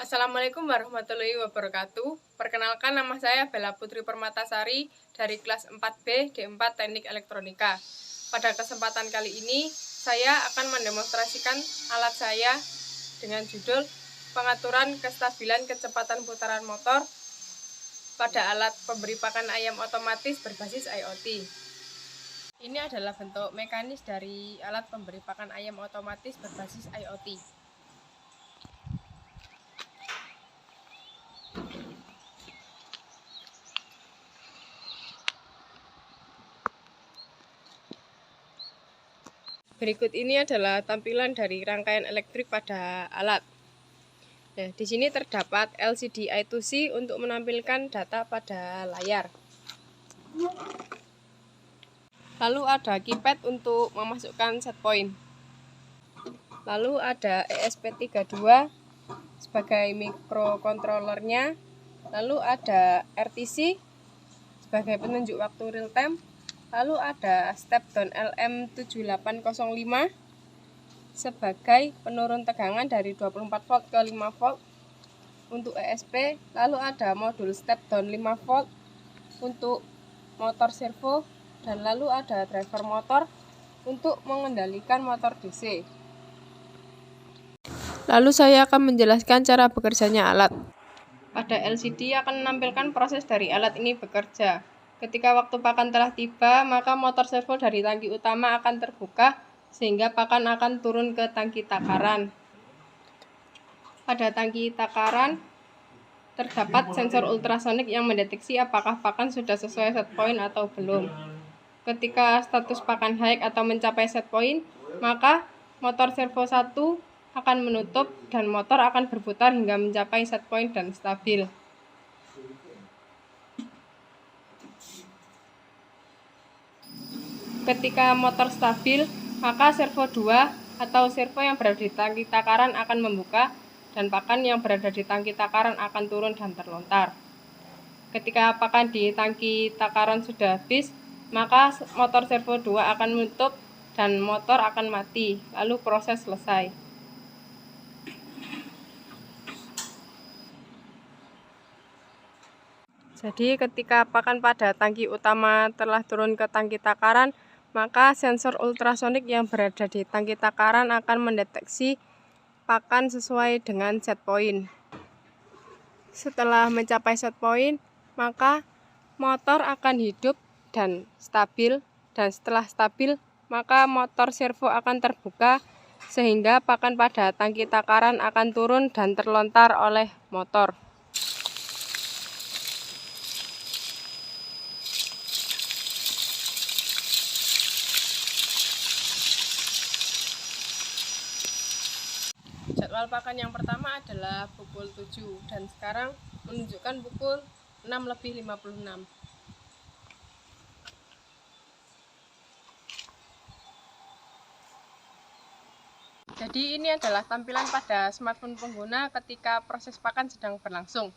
Assalamualaikum warahmatullahi wabarakatuh. Perkenalkan, nama saya Bella Putri Permatasari dari kelas 4B D4 Teknik Elektronika. Pada kesempatan kali ini, saya akan mendemonstrasikan alat saya dengan judul pengaturan kestabilan kecepatan putaran motor pada alat pemberi pakan ayam otomatis berbasis IoT. Ini adalah bentuk mekanis dari alat pemberi pakan ayam otomatis berbasis IoT. Berikut ini adalah tampilan dari rangkaian elektrik pada alat. Nah, di sini terdapat LCD I2C untuk menampilkan data pada layar. Lalu ada keypad untuk memasukkan set point. Lalu ada ESP32 sebagai microcontrollernya. Lalu ada RTC sebagai penunjuk waktu real time. Lalu ada step down LM7805 sebagai penurun tegangan dari 24 volt ke 5 volt untuk ESP. Lalu ada modul step down 5 volt untuk motor servo, dan lalu ada driver motor untuk mengendalikan motor DC. Lalu saya akan menjelaskan cara bekerjanya alat. Pada LCD akan menampilkan proses dari alat ini bekerja. Ketika waktu pakan telah tiba, maka motor servo dari tangki utama akan terbuka sehingga pakan akan turun ke tangki takaran. Pada tangki takaran terdapat sensor ultrasonik yang mendeteksi apakah pakan sudah sesuai set point atau belum. Ketika status pakan high atau mencapai set point, maka motor servo 1 akan menutup dan motor akan berputar hingga mencapai set point dan stabil. Ketika motor stabil, maka servo 2 atau servo yang berada di tangki takaran akan membuka dan pakan yang berada di tangki takaran akan turun dan terlontar. Ketika pakan di tangki takaran sudah habis, maka motor servo 2 akan menutup dan motor akan mati, lalu proses selesai. Jadi ketika pakan pada tangki utama telah turun ke tangki takaran, maka sensor ultrasonik yang berada di tangki takaran akan mendeteksi pakan sesuai dengan set point. Setelah mencapai set point, maka motor akan hidup dan stabil, dan setelah stabil, maka motor servo akan terbuka sehingga pakan pada tangki takaran akan turun dan terlontar oleh motor. Jadwal pakan yang pertama adalah pukul 7 dan sekarang menunjukkan pukul 6:56. Jadi ini adalah tampilan pada smartphone pengguna ketika proses pakan sedang berlangsung.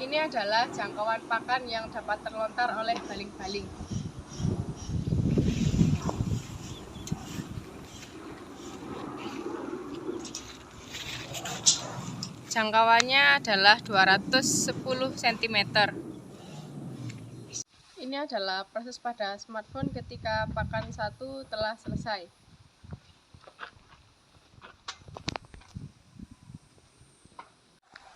Ini adalah jangkauan pakan yang dapat terlontar oleh baling-baling. Jangkauannya adalah 210 cm. Ini adalah proses pada smartphone ketika pakan 1 telah selesai.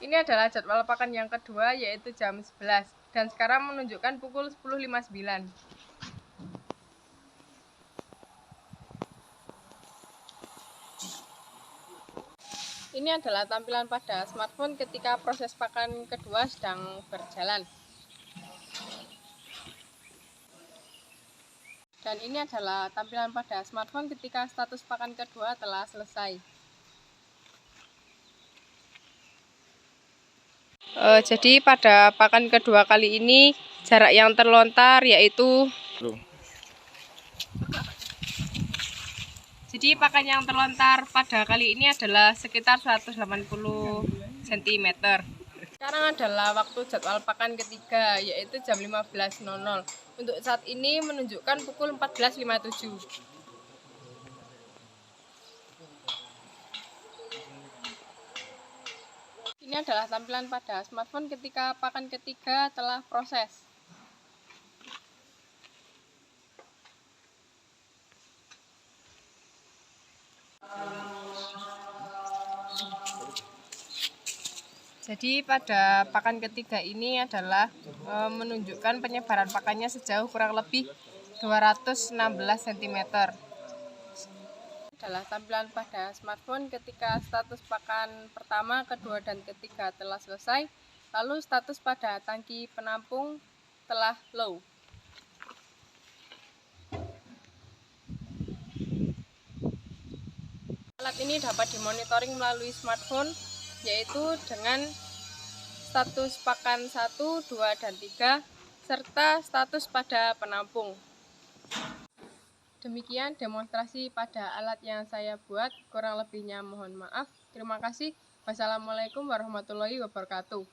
Ini adalah jadwal pakan yang kedua, yaitu jam 11, dan sekarang menunjukkan pukul 10:59. Ini adalah tampilan pada smartphone ketika proses pakan kedua sedang berjalan. Dan ini adalah tampilan pada smartphone ketika status pakan kedua telah selesai. Jadi pada pakan kedua kali ini jarak yang terlontar yaitu Jadi pakan yang terlontar pada kali ini adalah sekitar 180 cm. Sekarang adalah waktu jadwal pakan ketiga, yaitu jam 15.00. Untuk saat ini menunjukkan pukul 14.57. Ini adalah tampilan pada smartphone ketika pakan ketiga telah proses. Jadi pada pakan ketiga ini adalah menunjukkan penyebaran pakannya sejauh kurang lebih 216 cm. Adalah tampilan pada smartphone ketika status pakan pertama, kedua, dan ketiga telah selesai, lalu status pada tangki penampung telah low. Alat ini dapat dimonitoring melalui smartphone, yaitu dengan status pakan 1, 2, dan 3, serta status pada penampung. Demikian demonstrasi pada alat yang saya buat, kurang lebihnya mohon maaf. Terima kasih. Wassalamualaikum warahmatullahi wabarakatuh.